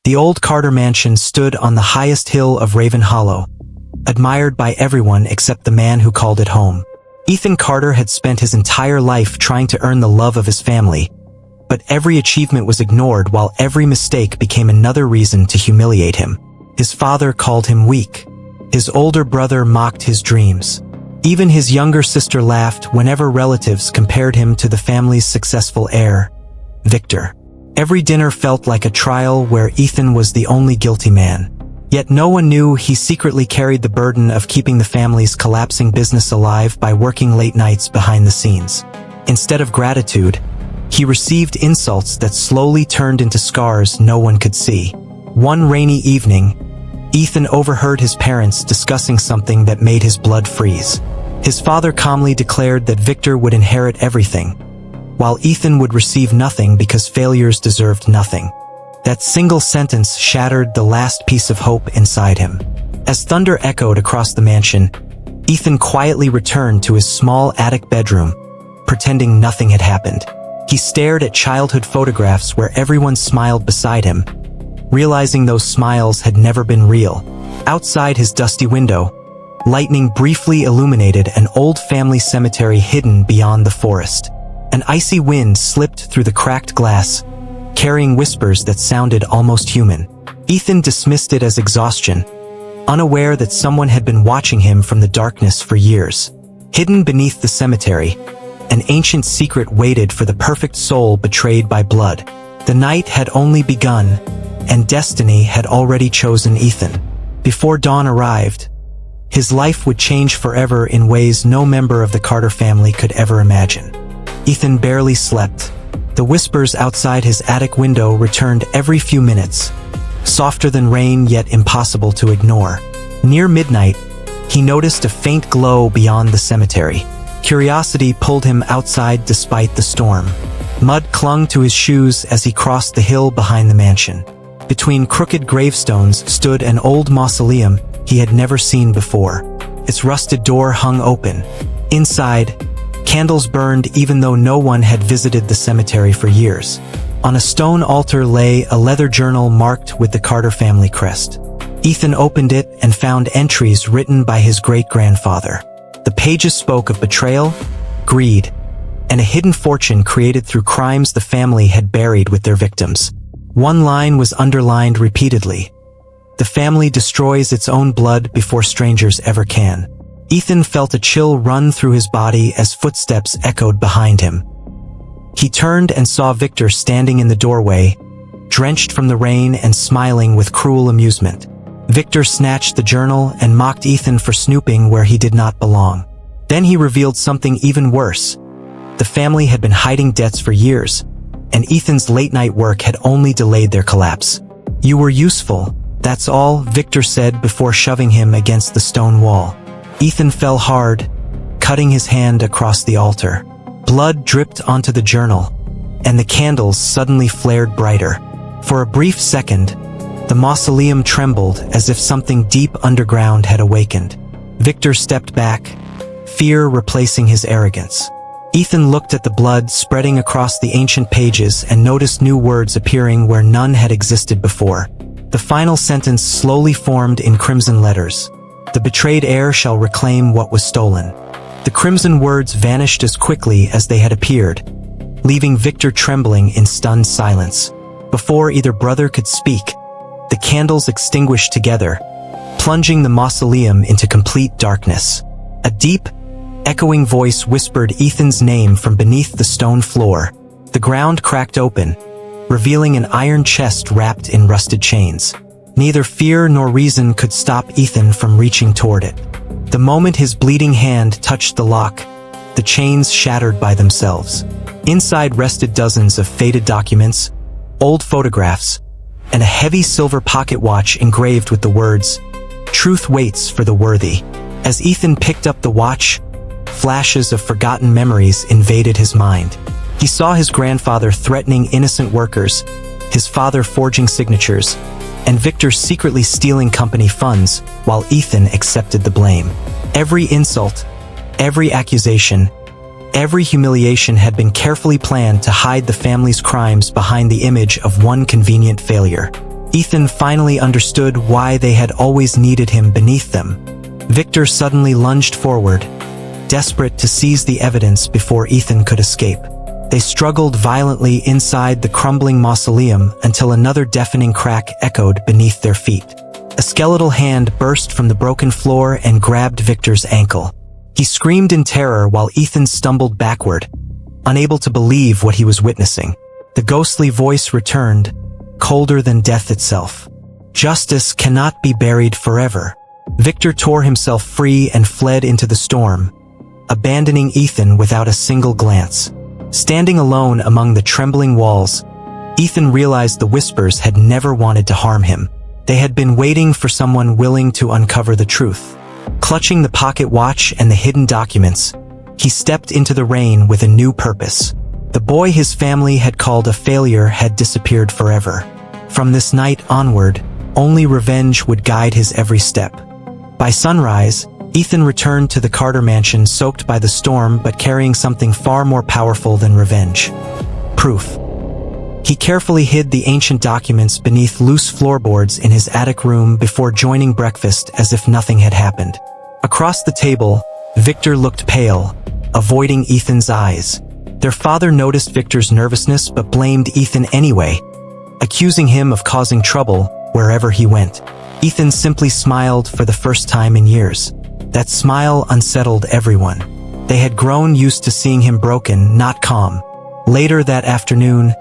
The old Carter mansion stood on the highest hill of Raven Hollow, admired by everyone except the man who called it home. Ethan Carter had spent his entire life trying to earn the love of his family, but every achievement was ignored while every mistake became another reason to humiliate him. His father called him weak. His older brother mocked his dreams. Even his younger sister laughed whenever relatives compared him to the family's successful heir, Victor. Every dinner felt like a trial where Ethan was the only guilty man. Yet no one knew he secretly carried the burden of keeping the family's collapsing business alive by working late nights behind the scenes. Instead of gratitude, he received insults that slowly turned into scars no one could see. One rainy evening, Ethan overheard his parents discussing something that made his blood freeze. His father calmly declared that Victor would inherit everything, while Ethan would receive nothing because failures deserved nothing. That single sentence shattered the last piece of hope inside him. As thunder echoed across the mansion, Ethan quietly returned to his small attic bedroom, pretending nothing had happened. He stared at childhood photographs where everyone smiled beside him, realizing those smiles had never been real. Outside his dusty window, lightning briefly illuminated an old family cemetery hidden beyond the forest. An icy wind slipped through the cracked glass, carrying whispers that sounded almost human. Ethan dismissed it as exhaustion, unaware that someone had been watching him from the darkness for years. Hidden beneath the cemetery, an ancient secret waited for the perfect soul betrayed by blood. The night had only begun, and destiny had already chosen Ethan. Before dawn arrived, his life would change forever in ways no member of the Carter family could ever imagine. Ethan barely slept. The whispers outside his attic window returned every few minutes, softer than rain yet impossible to ignore. Near midnight, he noticed a faint glow beyond the cemetery. Curiosity pulled him outside despite the storm. Mud clung to his shoes as he crossed the hill behind the mansion. Between crooked gravestones stood an old mausoleum he had never seen before. Its rusted door hung open. Inside, candles burned even though no one had visited the cemetery for years. On a stone altar lay a leather journal marked with the Carter family crest. Ethan opened it and found entries written by his great-grandfather. The pages spoke of betrayal, greed, and a hidden fortune created through crimes the family had buried with their victims. One line was underlined repeatedly: "The family destroys its own blood before strangers ever can." Ethan felt a chill run through his body as footsteps echoed behind him. He turned and saw Victor standing in the doorway, drenched from the rain and smiling with cruel amusement. Victor snatched the journal and mocked Ethan for snooping where he did not belong. Then he revealed something even worse. The family had been hiding debts for years, and Ethan's late-night work had only delayed their collapse. "You were useful, that's all," Victor said before shoving him against the stone wall. Ethan fell hard, cutting his hand across the altar. Blood dripped onto the journal, and the candles suddenly flared brighter. For a brief second, the mausoleum trembled as if something deep underground had awakened. Victor stepped back, fear replacing his arrogance. Ethan looked at the blood spreading across the ancient pages and noticed new words appearing where none had existed before. The final sentence slowly formed in crimson letters: "The betrayed heir shall reclaim what was stolen." The crimson words vanished as quickly as they had appeared, leaving Victor trembling in stunned silence. Before either brother could speak, the candles extinguished together, plunging the mausoleum into complete darkness. A deep, echoing voice whispered Ethan's name from beneath the stone floor. The ground cracked open, revealing an iron chest wrapped in rusted chains. Neither fear nor reason could stop Ethan from reaching toward it. The moment his bleeding hand touched the lock, the chains shattered by themselves. Inside rested dozens of faded documents, old photographs, and a heavy silver pocket watch engraved with the words, "Truth waits for the worthy." As Ethan picked up the watch, flashes of forgotten memories invaded his mind. He saw his grandfather threatening innocent workers, his father forging signatures, and Victor secretly stealing company funds while Ethan accepted the blame. Every insult, every accusation, every humiliation had been carefully planned to hide the family's crimes behind the image of one convenient failure. Ethan finally understood why they had always needed him beneath them. Victor suddenly lunged forward, desperate to seize the evidence before Ethan could escape. They struggled violently inside the crumbling mausoleum until another deafening crack echoed beneath their feet. A skeletal hand burst from the broken floor and grabbed Victor's ankle. He screamed in terror while Ethan stumbled backward, unable to believe what he was witnessing. The ghostly voice returned, colder than death itself. Justice cannot be buried forever. Victor tore himself free and fled into the storm, abandoning Ethan without a single glance. Standing alone among the trembling walls, Ethan realized the whispers had never wanted to harm him. They had been waiting for someone willing to uncover the truth. Clutching the pocket watch and the hidden documents, he stepped into the rain with a new purpose. The boy his family had called a failure had disappeared forever. From this night onward, only revenge would guide his every step. By sunrise, Ethan returned to the Carter mansion soaked by the storm but carrying something far more powerful than revenge. Proof. He carefully hid the ancient documents beneath loose floorboards in his attic room before joining breakfast as if nothing had happened. Across the table, Victor looked pale, avoiding Ethan's eyes. Their father noticed Victor's nervousness but blamed Ethan anyway, accusing him of causing trouble wherever he went. Ethan simply smiled for the first time in years. That smile unsettled everyone. They had grown used to seeing him broken, not calm. Later that afternoon,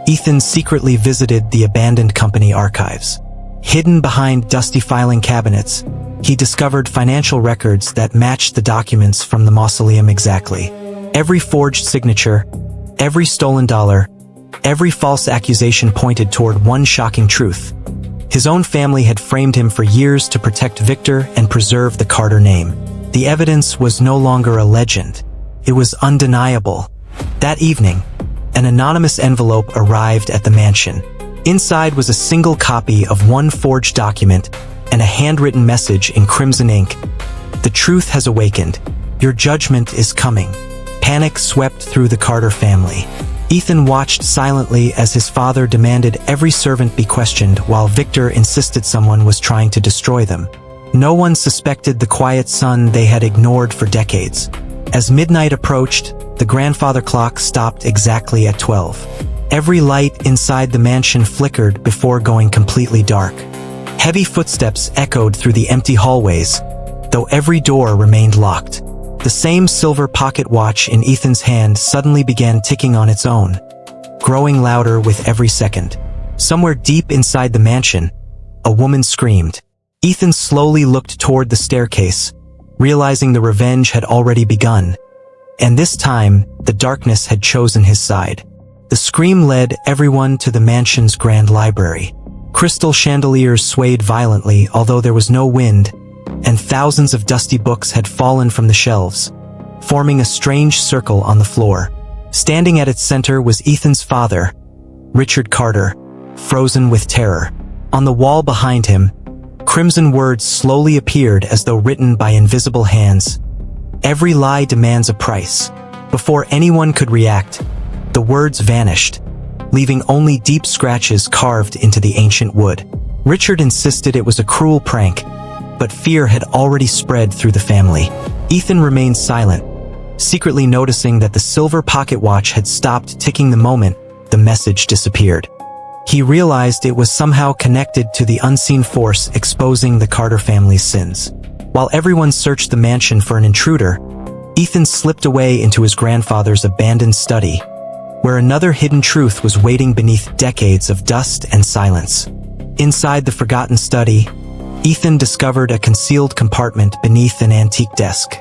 Ethan secretly visited the abandoned company archives. Hidden behind dusty filing cabinets, he discovered financial records that matched the documents from the mausoleum exactly. Every forged signature, every stolen dollar, every false accusation pointed toward one shocking truth. His own family had framed him for years to protect Victor and preserve the Carter name. The evidence was no longer a legend. It was undeniable. That evening, an anonymous envelope arrived at the mansion. Inside was a single copy of one forged document and a handwritten message in crimson ink. The truth has awakened. Your judgment is coming. Panic swept through the Carter family. Ethan watched silently as his father demanded every servant be questioned while Victor insisted someone was trying to destroy them. No one suspected the quiet son they had ignored for decades. As midnight approached, the grandfather clock stopped exactly at 12. Every light inside the mansion flickered before going completely dark. Heavy footsteps echoed through the empty hallways, though every door remained locked. The same silver pocket watch in Ethan's hand suddenly began ticking on its own, growing louder with every second. Somewhere deep inside the mansion, a woman screamed. Ethan slowly looked toward the staircase, realizing the revenge had already begun. And this time, the darkness had chosen his side. The scream led everyone to the mansion's grand library. Crystal chandeliers swayed violently although there was no wind, and thousands of dusty books had fallen from the shelves, forming a strange circle on the floor. Standing at its center was Ethan's father, Richard Carter, frozen with terror. On the wall behind him, crimson words slowly appeared as though written by invisible hands. Every lie demands a price. Before anyone could react, the words vanished, leaving only deep scratches carved into the ancient wood. Richard insisted it was a cruel prank, but fear had already spread through the family. Ethan remained silent, secretly noticing that the silver pocket watch had stopped ticking the moment the message disappeared. He realized it was somehow connected to the unseen force exposing the Carter family's sins. While everyone searched the mansion for an intruder, Ethan slipped away into his grandfather's abandoned study, where another hidden truth was waiting beneath decades of dust and silence. Inside the forgotten study, Ethan discovered a concealed compartment beneath an antique desk.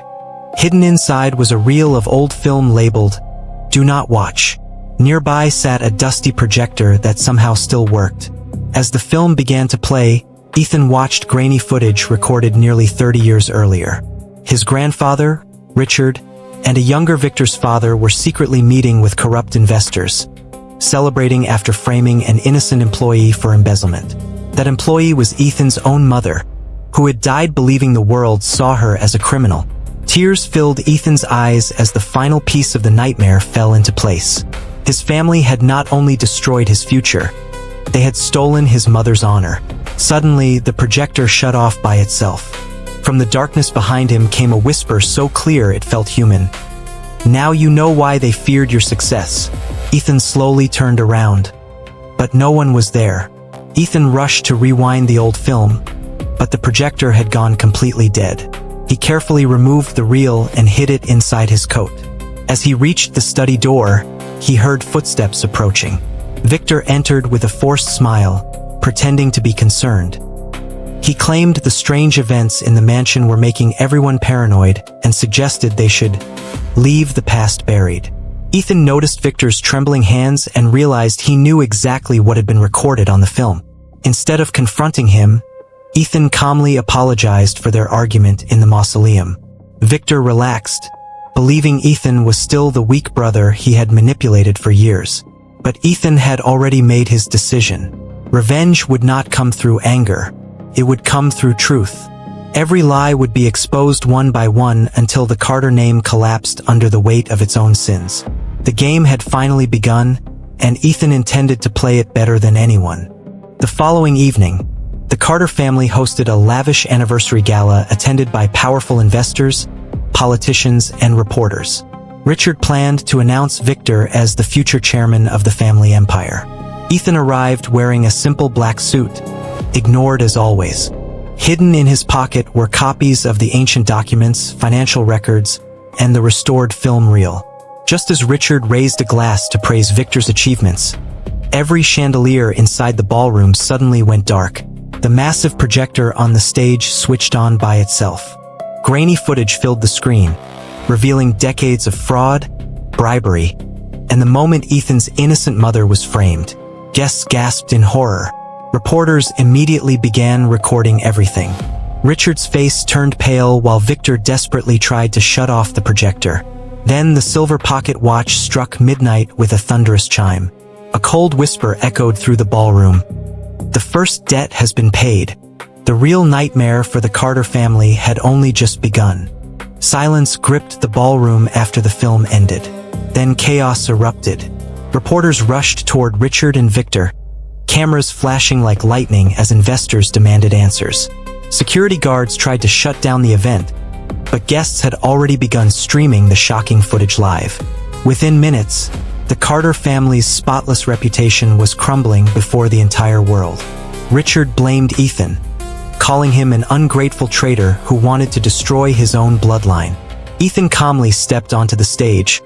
Hidden inside was a reel of old film labeled, "Do Not Watch." Nearby sat a dusty projector that somehow still worked. As the film began to play, Ethan watched grainy footage recorded nearly 30 years earlier. His grandfather, Richard, and a younger Victor's father were secretly meeting with corrupt investors, celebrating after framing an innocent employee for embezzlement. That employee was Ethan's own mother, who had died believing the world saw her as a criminal. Tears filled Ethan's eyes as the final piece of the nightmare fell into place. His family had not only destroyed his future, They had stolen his mother's honor. Suddenly, the projector shut off by itself. From the darkness behind him came a whisper so clear it felt human. "Now you know why they feared your success." Ethan slowly turned around. But no one was there. Ethan rushed to rewind the old film, but the projector had gone completely dead. He carefully removed the reel and hid it inside his coat. As he reached the study door, he heard footsteps approaching. Victor entered with a forced smile, pretending to be concerned. He claimed the strange events in the mansion were making everyone paranoid and suggested they should leave the past buried. Ethan noticed Victor's trembling hands and realized he knew exactly what had been recorded on the film. Instead of confronting him, Ethan calmly apologized for their argument in the mausoleum. Victor relaxed, believing Ethan was still the weak brother he had manipulated for years. But Ethan had already made his decision. Revenge would not come through anger. It would come through truth. Every lie would be exposed one by one until the Carter name collapsed under the weight of its own sins. The game had finally begun, and Ethan intended to play it better than anyone. The following evening, the Carter family hosted a lavish anniversary gala attended by powerful investors, politicians, and reporters. Richard planned to announce Victor as the future chairman of the family empire. Ethan arrived wearing a simple black suit, ignored as always. Hidden in his pocket were copies of the ancient documents, financial records, and the restored film reel. Just as Richard raised a glass to praise Victor's achievements, every chandelier inside the ballroom suddenly went dark. The massive projector on the stage switched on by itself. Grainy footage filled the screen, revealing decades of fraud, bribery, and the moment Ethan's innocent mother was framed. Guests gasped in horror. Reporters immediately began recording everything. Richard's face turned pale while Victor desperately tried to shut off the projector. Then the silver pocket watch struck midnight with a thunderous chime. A cold whisper echoed through the ballroom. The first debt has been paid. The real nightmare for the Carter family had only just begun. Silence gripped the ballroom after the film ended. Then chaos erupted. Reporters rushed toward Richard and Victor, cameras flashing like lightning as investors demanded answers. Security guards tried to shut down the event, but guests had already begun streaming the shocking footage live. Within minutes, the Carter family's spotless reputation was crumbling before the entire world. Richard blamed Ethan, calling him an ungrateful traitor who wanted to destroy his own bloodline. Ethan calmly stepped onto the stage,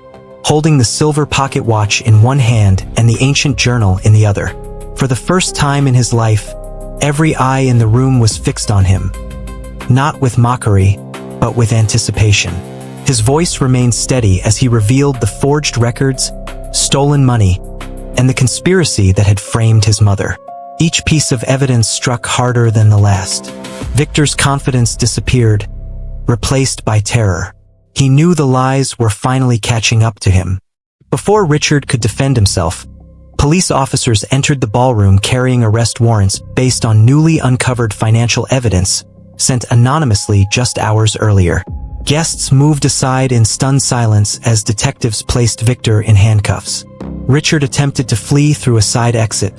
holding the silver pocket watch in one hand and the ancient journal in the other. For the first time in his life, every eye in the room was fixed on him. Not with mockery, but with anticipation. His voice remained steady as he revealed the forged records, stolen money, and the conspiracy that had framed his mother. Each piece of evidence struck harder than the last. Victor's confidence disappeared, replaced by terror. He knew the lies were finally catching up to him. Before Richard could defend himself, police officers entered the ballroom carrying arrest warrants based on newly uncovered financial evidence sent anonymously just hours earlier. Guests moved aside in stunned silence as detectives placed Victor in handcuffs. Richard attempted to flee through a side exit,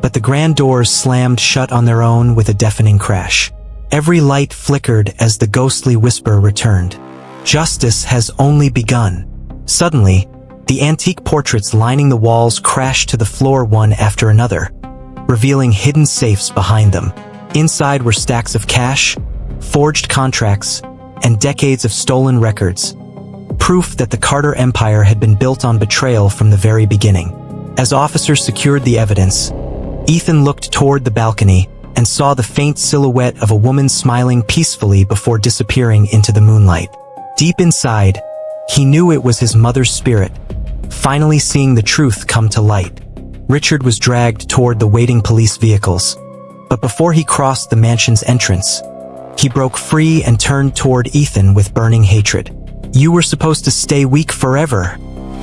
but the grand doors slammed shut on their own with a deafening crash. Every light flickered as the ghostly whisper returned. Justice has only begun. Suddenly, the antique portraits lining the walls crashed to the floor one after another, revealing hidden safes behind them. Inside were stacks of cash, forged contracts, and decades of stolen records, proof that the Carter Empire had been built on betrayal from the very beginning. As officers secured the evidence, Ethan looked toward the balcony and saw the faint silhouette of a woman smiling peacefully before disappearing into the moonlight. Deep inside, he knew it was his mother's spirit, finally seeing the truth come to light. Richard was dragged toward the waiting police vehicles, but before he crossed the mansion's entrance, he broke free and turned toward Ethan with burning hatred. "You were supposed to stay weak forever,"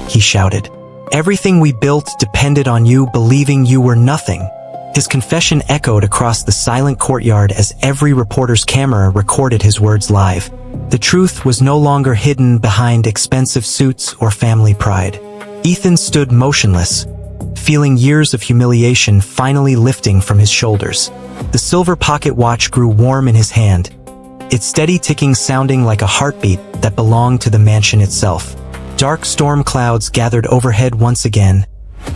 he shouted. "Everything we built depended on you believing you were nothing." His confession echoed across the silent courtyard as every reporter's camera recorded his words live. The truth was no longer hidden behind expensive suits or family pride. Ethan stood motionless, feeling years of humiliation finally lifting from his shoulders. The silver pocket watch grew warm in his hand, its steady ticking sounding like a heartbeat that belonged to the mansion itself. Dark storm clouds gathered overhead once again,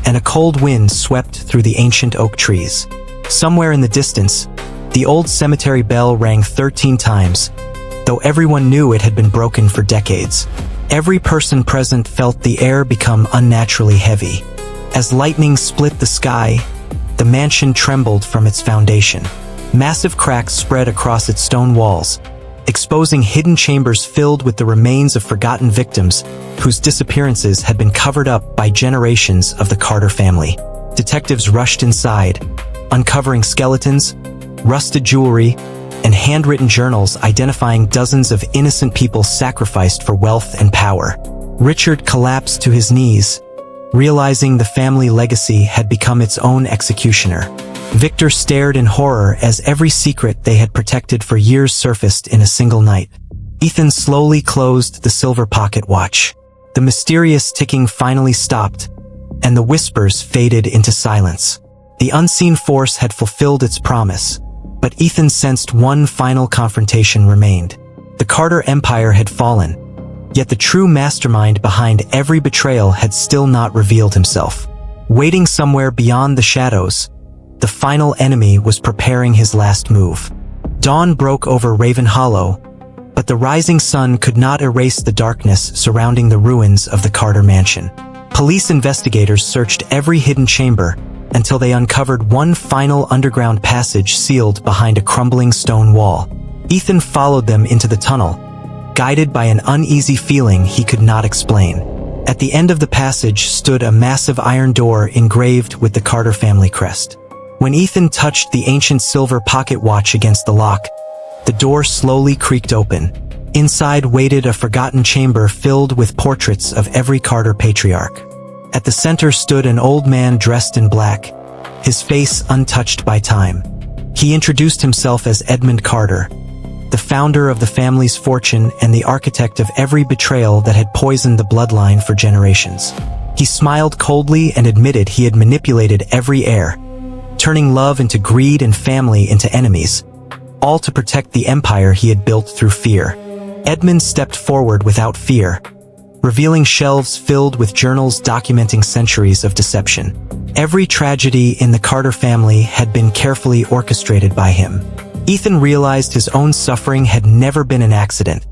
and a cold wind swept through the ancient oak trees. Somewhere in the distance, the old cemetery bell rang 13 times, though everyone knew it had been broken for decades. Every person present felt the air become unnaturally heavy. As lightning split the sky, the mansion trembled from its foundation. Massive cracks spread across its stone walls, exposing hidden chambers filled with the remains of forgotten victims whose disappearances had been covered up by generations of the Carter family. Detectives rushed inside, uncovering skeletons, rusted jewelry, and handwritten journals identifying dozens of innocent people sacrificed for wealth and power. Richard collapsed to his knees, realizing the family legacy had become its own executioner. Victor stared in horror as every secret they had protected for years surfaced in a single night. Ethan slowly closed the silver pocket watch. The mysterious ticking finally stopped, and the whispers faded into silence. The unseen force had fulfilled its promise, but Ethan sensed one final confrontation remained. The Carter Empire had fallen, yet the true mastermind behind every betrayal had still not revealed himself. Waiting somewhere beyond the shadows, the final enemy was preparing his last move. Dawn broke over Raven Hollow, but the rising sun could not erase the darkness surrounding the ruins of the Carter mansion. Police investigators searched every hidden chamber until they uncovered one final underground passage sealed behind a crumbling stone wall. Ethan followed them into the tunnel, guided by an uneasy feeling he could not explain. At the end of the passage stood a massive iron door engraved with the Carter family crest. When Ethan touched the ancient silver pocket watch against the lock, the door slowly creaked open. Inside waited a forgotten chamber filled with portraits of every Carter patriarch. At the center stood an old man dressed in black, his face untouched by time. He introduced himself as Edmund Carter, the founder of the family's fortune and the architect of every betrayal that had poisoned the bloodline for generations. He smiled coldly and admitted he had manipulated every heir, turning love into greed and family into enemies, all to protect the empire he had built through fear. Edmund stepped forward without fear, revealing shelves filled with journals documenting centuries of deception. Every tragedy in the Carter family had been carefully orchestrated by him. Ethan realized his own suffering had never been an accident.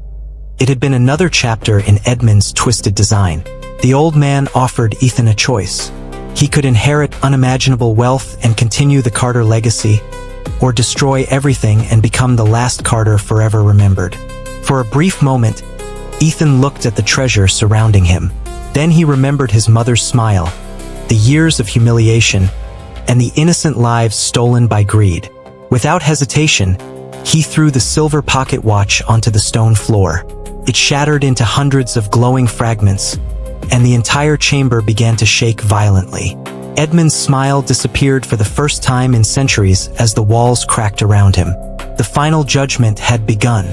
It had been another chapter in Edmund's twisted design. The old man offered Ethan a choice. He could inherit unimaginable wealth and continue the Carter legacy, or destroy everything and become the last Carter forever remembered. For a brief moment, Ethan looked at the treasure surrounding him. Then he remembered his mother's smile, the years of humiliation, and the innocent lives stolen by greed. Without hesitation, he threw the silver pocket watch onto the stone floor. It shattered into hundreds of glowing fragments, and the entire chamber began to shake violently. Edmund's smile disappeared for the first time in centuries as the walls cracked around him. The final judgment had begun.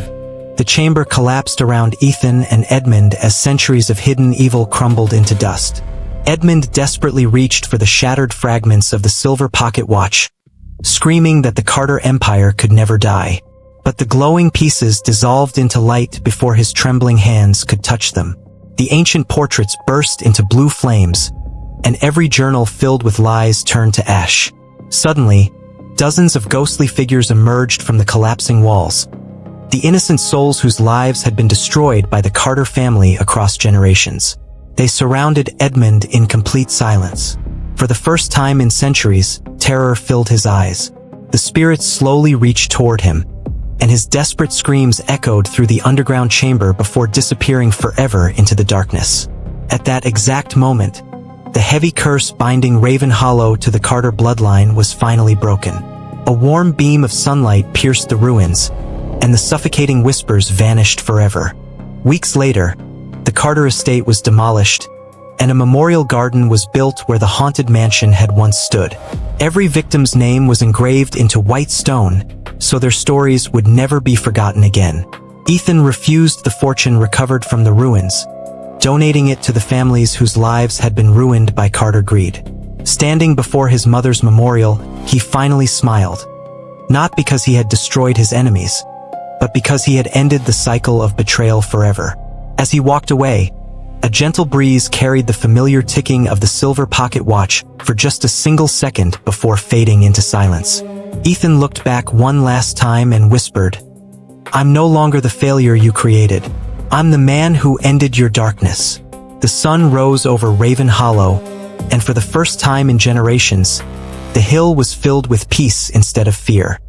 The chamber collapsed around Ethan and Edmund as centuries of hidden evil crumbled into dust. Edmund desperately reached for the shattered fragments of the silver pocket watch, screaming that the Carter Empire could never die. But the glowing pieces dissolved into light before his trembling hands could touch them. The ancient portraits burst into blue flames, and every journal filled with lies turned to ash. Suddenly, dozens of ghostly figures emerged from the collapsing walls, the innocent souls whose lives had been destroyed by the Carter family across generations. They surrounded Edmund in complete silence. For the first time in centuries, terror filled his eyes. The spirits slowly reached toward him, and his desperate screams echoed through the underground chamber before disappearing forever into the darkness. At that exact moment, the heavy curse binding Raven Hollow to the Carter bloodline was finally broken. A warm beam of sunlight pierced the ruins, and the suffocating whispers vanished forever. Weeks later, the Carter estate was demolished, and a memorial garden was built where the haunted mansion had once stood. Every victim's name was engraved into white stone, so their stories would never be forgotten again. Ethan refused the fortune recovered from the ruins, donating it to the families whose lives had been ruined by Carter greed. Standing before his mother's memorial, he finally smiled. Not because he had destroyed his enemies, but because he had ended the cycle of betrayal forever. As he walked away, a gentle breeze carried the familiar ticking of the silver pocket watch for just a single second before fading into silence. Ethan looked back one last time and whispered, "I'm no longer the failure you created. I'm the man who ended your darkness." The sun rose over Raven Hollow, and for the first time in generations, the hill was filled with peace instead of fear.